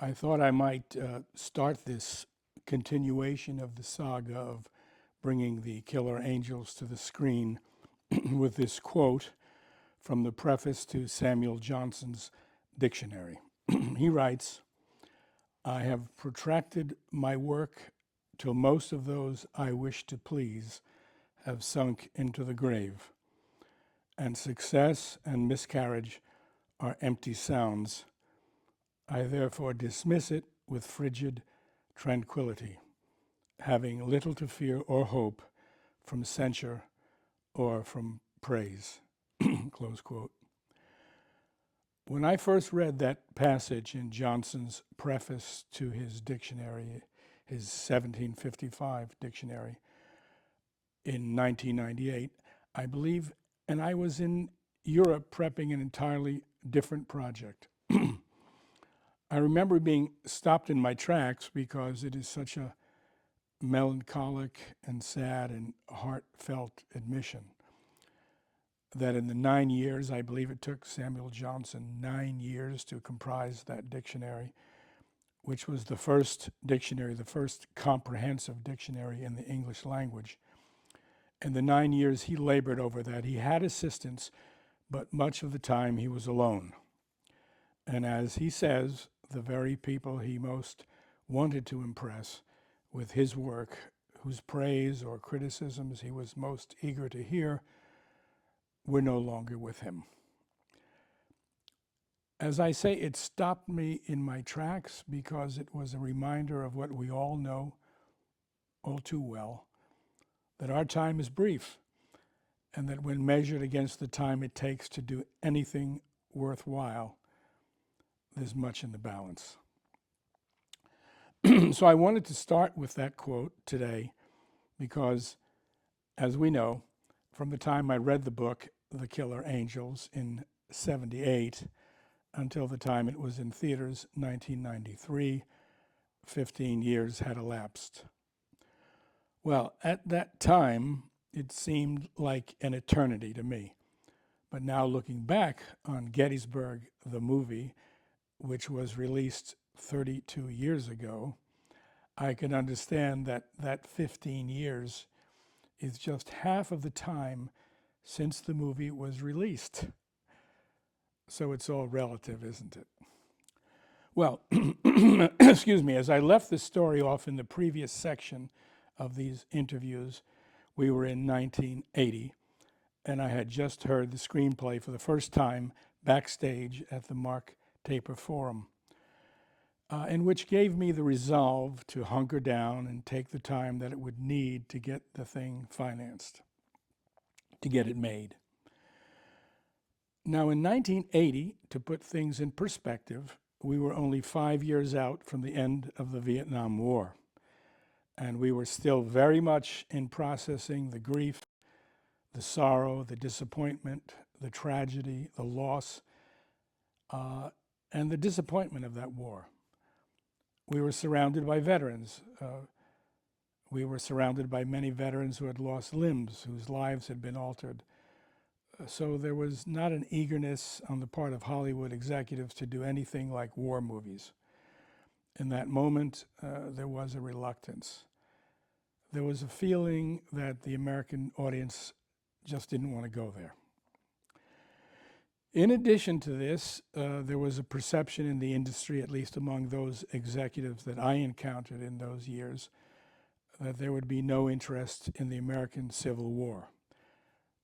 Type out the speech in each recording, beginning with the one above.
I thought I might start this continuation of the saga of bringing the killer angels to the screen with this quote from the preface to Samuel Johnson's dictionary. He writes, "I have protracted my work till most of those I wish to please have sunk into the grave, and success and miscarriage are empty sounds. I therefore dismiss it with frigid tranquility, having little to fear or hope from censure or from praise." Close quote. When I first read that passage in Johnson's preface to his dictionary, his 1755 dictionary, in 1998, I believe, and I was in Europe prepping an entirely different project. I remember being stopped in my tracks because it is such a melancholic and sad and heartfelt admission that in the 9 years, I believe it took Samuel Johnson 9 years to comprise that dictionary, which was the first dictionary, the first comprehensive dictionary in the English language. In the 9 years he labored over that, he had assistance, but much of the time he was alone. And as he says, the very people he most wanted to impress with his work, whose praise or criticisms he was most eager to hear, were no longer with him. As I say, it stopped me in my tracks because it was a reminder of what we all know all too well, that our time is brief, and that when measured against the time it takes to do anything worthwhile, there's much in the balance. So I wanted to start with that quote today because, as we know, from the time I read the book, The Killer Angels, in '78, until the time it was in theaters, 1993, 15 years had elapsed. Well, at that time, it seemed like an eternity to me. But now looking back on Gettysburg, the movie, which was released 32 years ago, I can understand that that 15 years is just half of the time since the movie was released. So it's all relative, isn't it? Well, excuse me, as I left the story off in the previous section of these interviews, we were in 1980, and I had just heard the screenplay for the first time backstage at the Mark Taper Forum, and which gave me the resolve to hunker down and take the time that it would need to get the thing financed, to get it made. Now, in 1980, to put things in perspective, we were only 5 years out from the end of the Vietnam War, and we were still very much in processing the grief, the sorrow, the disappointment, the tragedy, the loss, and the disappointment of that war. We were surrounded by veterans. We were surrounded by many veterans who had lost limbs, whose lives had been altered. So there was not an eagerness on the part of Hollywood executives to do anything like war movies. In that moment, there was a reluctance. There was a feeling that the American audience just didn't want to go there. In addition to this, there was a perception in the industry, at least among those executives that I encountered in those years, that there would be no interest in the American Civil War.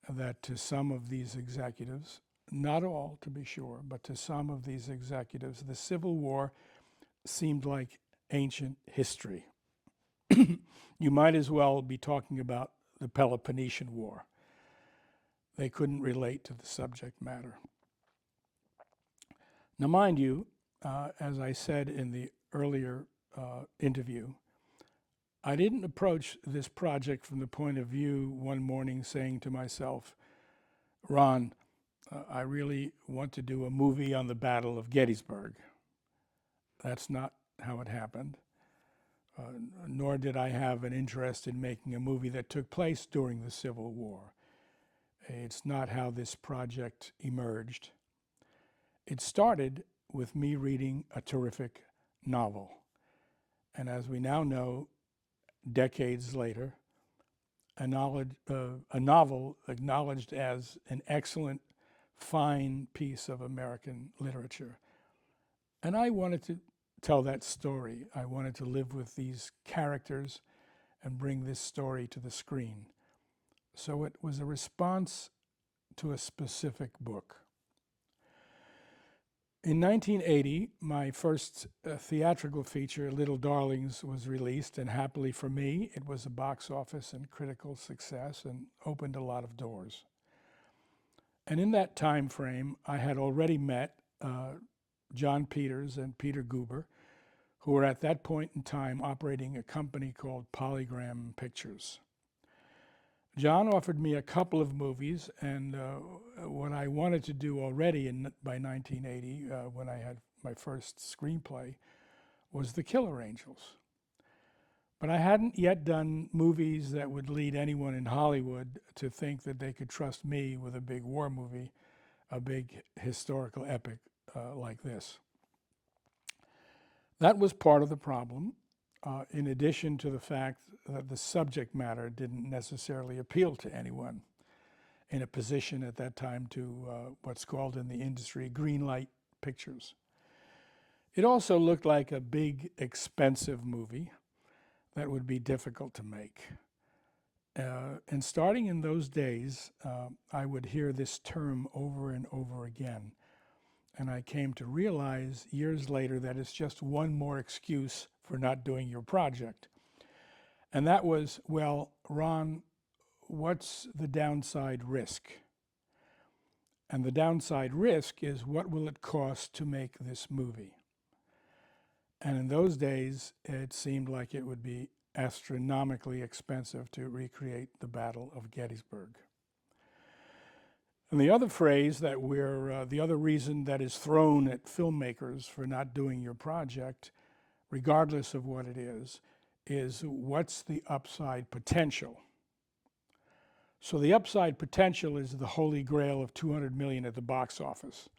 That to some of these executives, not all to be sure, but to some of these executives, the Civil War seemed like ancient history. You might as well be talking about the Peloponnesian War. They couldn't relate to the subject matter. Now, mind you, as I said in the earlier interview, I didn't approach this project from the point of view one morning saying to myself, Ron, I really want to do a movie on the Battle of Gettysburg. That's not how it happened. Nor did I have an interest in making a movie that took place during the Civil War. It's not how this project emerged. It started with me reading a terrific novel. And as we now know, decades later, a novel acknowledged as an excellent, fine piece of American literature. And I wanted to tell that story. I wanted to live with these characters and bring this story to the screen. So it was a response to a specific book. In 1980, my first theatrical feature, Little Darlings, was released, and happily for me, it was a box office and critical success and opened a lot of doors. And in that time frame, I had already met John Peters and Peter Guber, who were at that point in time operating a company called Polygram Pictures. John offered me a couple of movies, and what I wanted to do already by 1980, when I had my first screenplay, was The Killer Angels. But I hadn't yet done movies that would lead anyone in Hollywood to think that they could trust me with a big war movie, a big historical epic like this. That was part of the problem, in addition to the fact that the subject matter didn't necessarily appeal to anyone in a position at that time to what's called in the industry green light pictures. It also looked like a big, expensive movie that would be difficult to make. And starting in those days, I would hear this term over and over again. And I came to realize years later that it's just one more excuse for not doing your project. And that was, well, Ron, what's the downside risk? And the downside risk is, what will it cost to make this movie? And in those days, it seemed like it would be astronomically expensive to recreate the Battle of Gettysburg. And the other phrase that the other reason that is thrown at filmmakers for not doing your project, regardless of what it is what's the upside potential? So the upside potential is the holy grail of 200 million at the box office.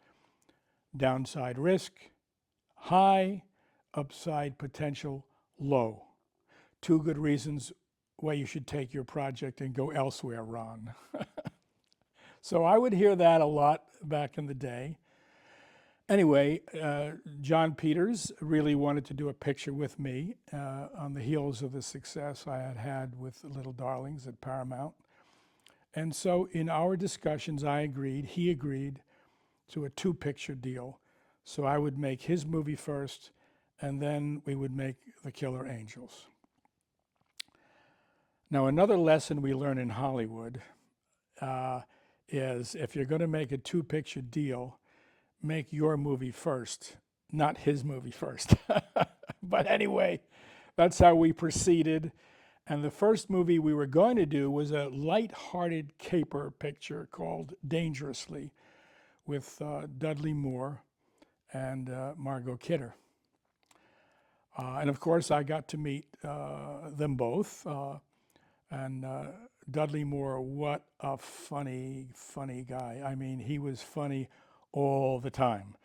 Downside risk, high. Upside potential, low. Two good reasons why you should take your project and go elsewhere, Ron. So I would hear that a lot back in the day. Anyway, John Peters really wanted to do a picture with me on the heels of the success I had had with Little Darlings at Paramount. And so in our discussions, I agreed, he agreed to a 2-picture deal. So I would make his movie first, and then we would make The Killer Angels. Now, another lesson we learn in Hollywood is, if you're going to make a 2-picture deal, make your movie first, not his movie first. But anyway, that's how we proceeded. And the first movie we were going to do was a light-hearted caper picture called Dangerously, with Dudley Moore and Margot Kidder. And of course, I got to meet them both. And Dudley Moore, what a funny, funny guy. I mean, he was funny all the time,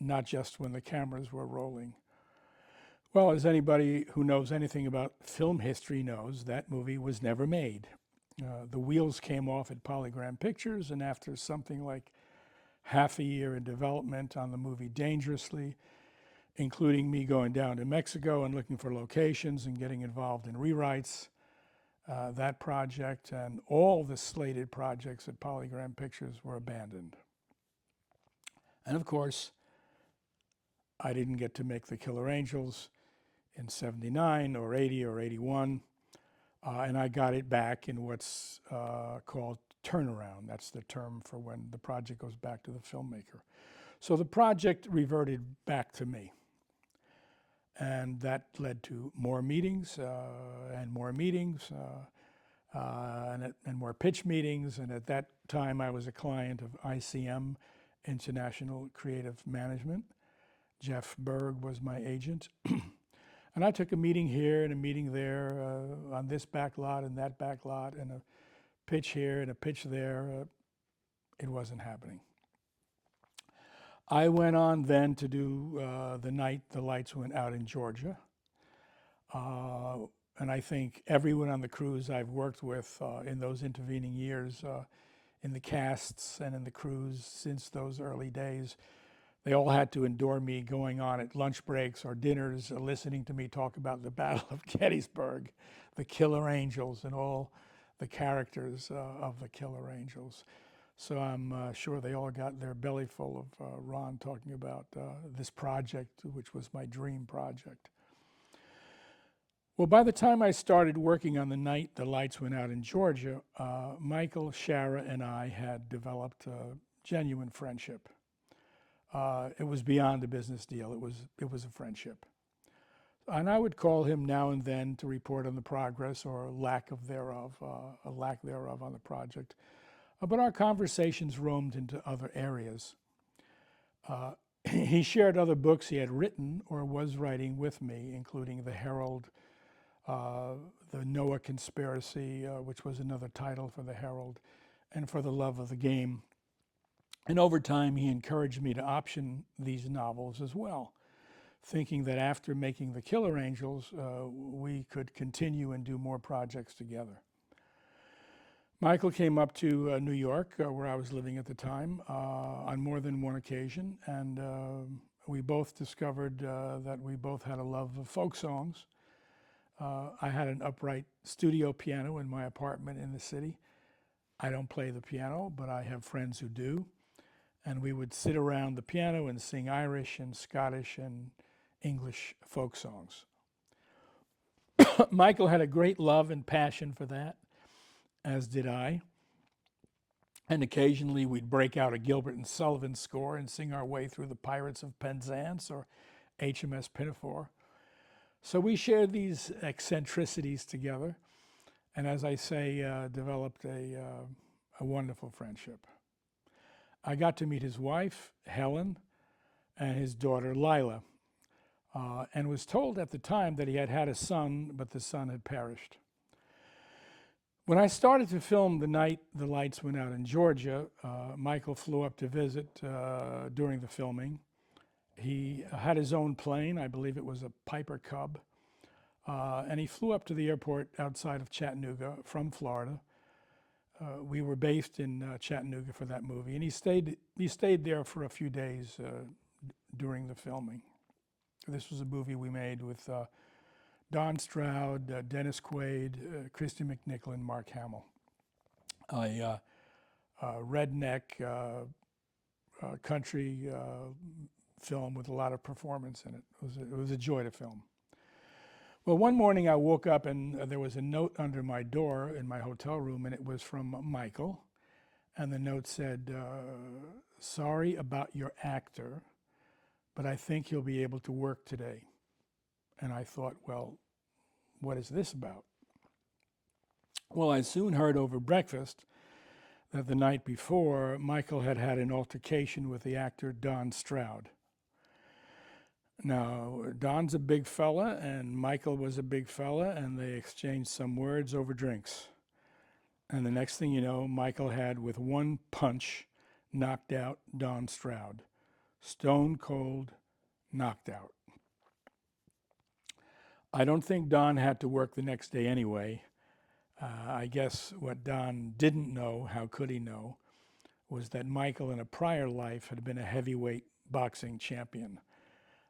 not just when the cameras were rolling. Well, as anybody who knows anything about film history knows, that movie was never made. The wheels came off at Polygram Pictures, and after something like half a year in development on the movie Dangerously, including me going down to Mexico and looking for locations and getting involved in rewrites, that project and all the slated projects at Polygram Pictures were abandoned. And of course, I didn't get to make The Killer Angels in 79 or 80 or 81, and I got it back in what's called turnaround. That's the term for when the project goes back to the filmmaker. So the project reverted back to me. And that led to more meetings and more meetings and more pitch meetings. And at that time, I was a client of ICM, International Creative Management. Jeff Berg was my agent. And I took a meeting here and a meeting there on this back lot and that back lot, and a pitch here and a pitch there. It wasn't happening. I went on then to do The Night the Lights Went Out in Georgia. And I think everyone on the crews I've worked with in those intervening years, in the casts and in the crews since those early days, they all had to endure me going on at lunch breaks or dinners, listening to me talk about the Battle of Gettysburg, the Killer Angels, and all the characters of the Killer Angels. So I'm sure they all got their belly full of Ron talking about this project, which was my dream project. Well, by the time I started working on The Night the Lights Went Out in Georgia, Michael, Shara, and I had developed a genuine friendship. It was beyond a business deal. It was a friendship. And I would call him now and then to report on the progress or lack thereof on the project. But our conversations roamed into other areas. He shared other books he had written or was writing with me, including The Herald, the Noah Conspiracy, which was another title for The Herald, and For the Love of the Game. And over time, he encouraged me to option these novels as well, thinking that after making The Killer Angels, we could continue and do more projects together. Michael came up to New York, where I was living at the time, on more than one occasion, and we both discovered that we both had a love of folk songs. I had an upright studio piano in my apartment in the city. I don't play the piano, but I have friends who do. And we would sit around the piano and sing Irish and Scottish and English folk songs. Michael had a great love and passion for that, as did I. And occasionally we'd break out a Gilbert and Sullivan score and sing our way through the Pirates of Penzance or HMS Pinafore. So we shared these eccentricities together, and as I say, developed a wonderful friendship. I got to meet his wife, Helen, and his daughter, Lila, and was told at the time that he had had a son, but the son had perished. When I started to film The Night the Lights Went Out in Georgia, Michael flew up to visit during the filming. He had his own plane, I believe it was a Piper Cub, and he flew up to the airport outside of Chattanooga from Florida. We were based in Chattanooga for that movie, and he stayed there for a few days during the filming. This was a movie we made with Don Stroud, Dennis Quaid, Christy McNichol, and Mark Hamill. A redneck country film with a lot of performance in it. It was a joy to film. Well, one morning I woke up and there was a note under my door in my hotel room, and it was from Michael. And the note said, "Sorry about your actor, but I think he'll be able to work today." And I thought, well, what is this about? Well, I soon heard over breakfast that the night before, Michael had had an altercation with the actor Don Stroud. Now, Don's a big fella, and Michael was a big fella, and they exchanged some words over drinks. And the next thing you know, Michael had, with one punch, knocked out Don Stroud. Stone cold, knocked out. I don't think Don had to work the next day anyway. I guess what Don didn't know, how could he know, was that Michael in a prior life had been a heavyweight boxing champion.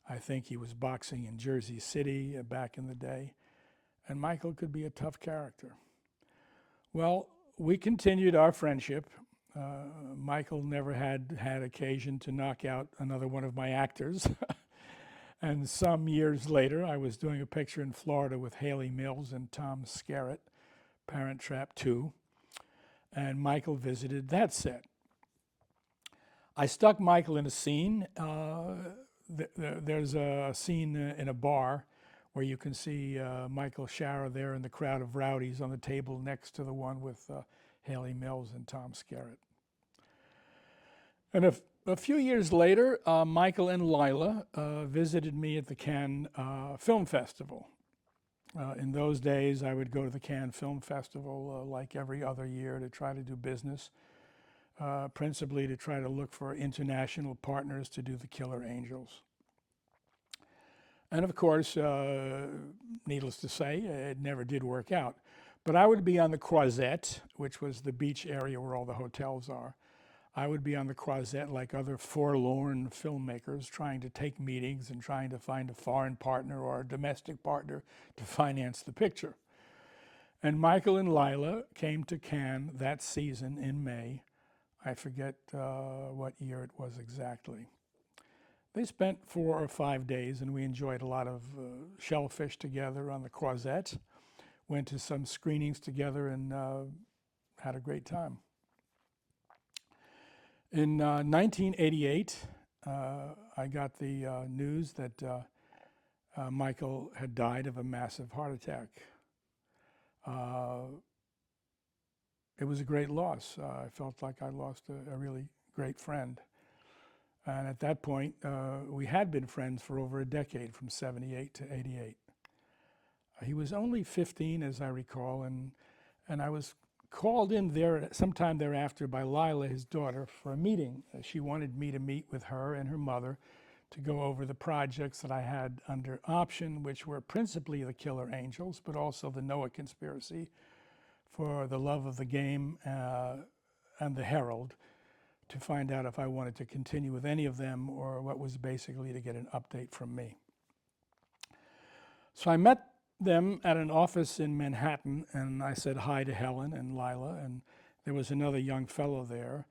I think he was boxing in Jersey City back in the day, and Michael could be a tough character. Well, we continued our friendship. Michael never had occasion to knock out another one of my actors. And some years later, I was doing a picture in Florida with Haley Mills and Tom Skerritt, Parent Trap 2, and Michael visited that set. I stuck Michael in a scene. There's a scene in a bar where you can see Michael Shara there in the crowd of rowdies on the table next to the one with Haley Mills and Tom Skerritt. And a few years later, Michael and Lila visited me at the Cannes Film Festival. In those days, I would go to the Cannes Film Festival like every other year to try to do business. principally to try to look for international partners to do the Killer Angels. And of course, needless to say, it never did work out. But I would be on the Croisette, which was the beach area where all the hotels are. I would be on the Croisette like other forlorn filmmakers trying to take meetings and trying to find a foreign partner or a domestic partner to finance the picture. And Michael and Lila came to Cannes that season in May. I forget what year it was exactly. They spent 4 or 5 days, and we enjoyed a lot of shellfish together on the Croisette, went to some screenings together, and had a great time. In 1988, I got the news that Michael had died of a massive heart attack. It was a great loss. I felt like I lost a really great friend. And at that point, we had been friends for over a decade, from 78 to 88. He was only 15, as I recall, and I was called in there sometime thereafter by Lila, his daughter, for a meeting. She wanted me to meet with her and her mother to go over the projects that I had under option, which were principally the Killer Angels, but also the Noah Conspiracy, For the Love of the Game, and the Herald, to find out if I wanted to continue with any of them or what was basically to get an update from me. So I met them at an office in Manhattan, and I said hi to Helen and Lila, and there was another young fellow there.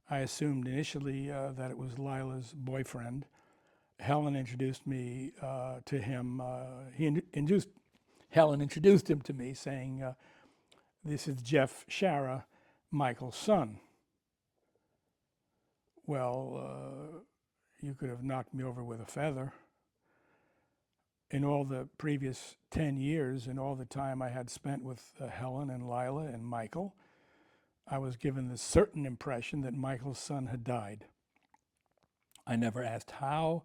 I assumed initially that it was Lila's boyfriend. Helen introduced me to him. Helen introduced him to me, saying, "This is Jeff Shara, Michael's son." Well, you could have knocked me over with a feather. In all the previous 10 years, and all the time I had spent with Helen and Lila and Michael, I was given the certain impression that Michael's son had died. I never asked how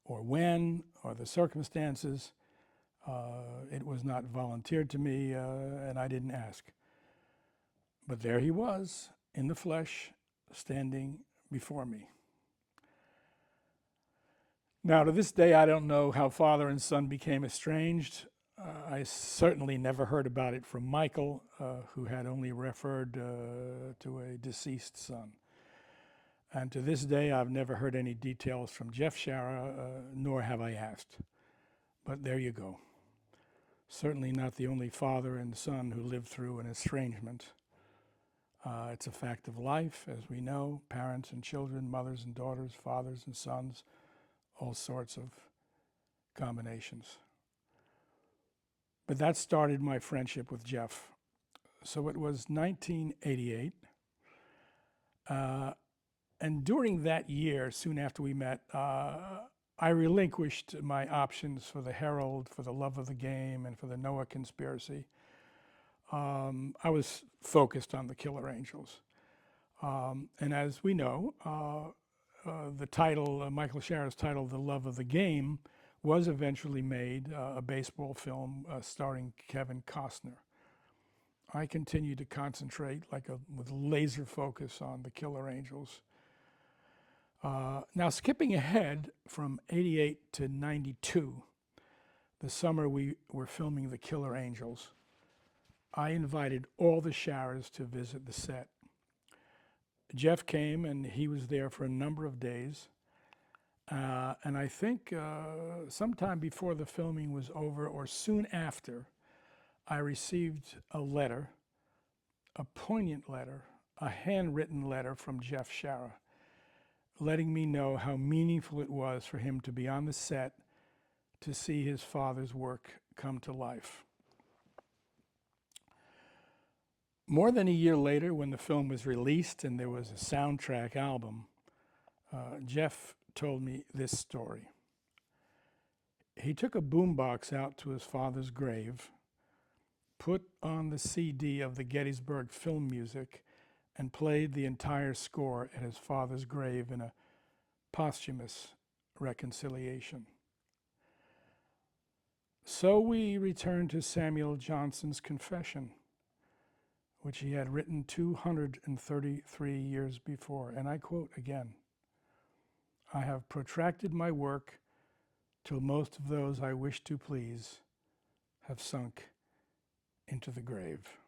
or when or the circumstances. It was not volunteered to me, and I didn't ask. But there he was, in the flesh, standing before me. Now, to this day, I don't know how father and son became estranged. I certainly never heard about it from Michael, who had only referred to a deceased son. And to this day, I've never heard any details from Jeff Shara, nor have I asked. But there you go. Certainly not the only father and son who lived through an estrangement. It's a fact of life, as we know, parents and children, mothers and daughters, fathers and sons, all sorts of combinations. But that started my friendship with Jeff. So it was 1988. And during that year, soon after we met, I relinquished my options for the Herald, for the Love of the Game, and for the Noah Conspiracy. I was focused on the Killer Angels. And as we know, the title, Michael Shara's title, The Love of the Game, was eventually made a baseball film starring Kevin Costner. I continued to concentrate with laser focus on the Killer Angels. Now, skipping ahead from 88 to 92, the summer we were filming the Killer Angels, I invited all the Sharas to visit the set. Jeff came, and he was there for a number of days. And I think sometime before the filming was over, or soon after, I received a letter, a poignant letter, a handwritten letter from Jeff Shara, letting me know how meaningful it was for him to be on the set to see his father's work come to life. More than a year later, when the film was released and there was a soundtrack album, Jeff told me this story. He took a boombox out to his father's grave, put on the CD of the Gettysburg film music, and played the entire score at his father's grave in a posthumous reconciliation. So we return to Samuel Johnson's confession. which he had written 233 years before. And I quote again, "I have protracted my work till most of those I wish to please have sunk into the grave."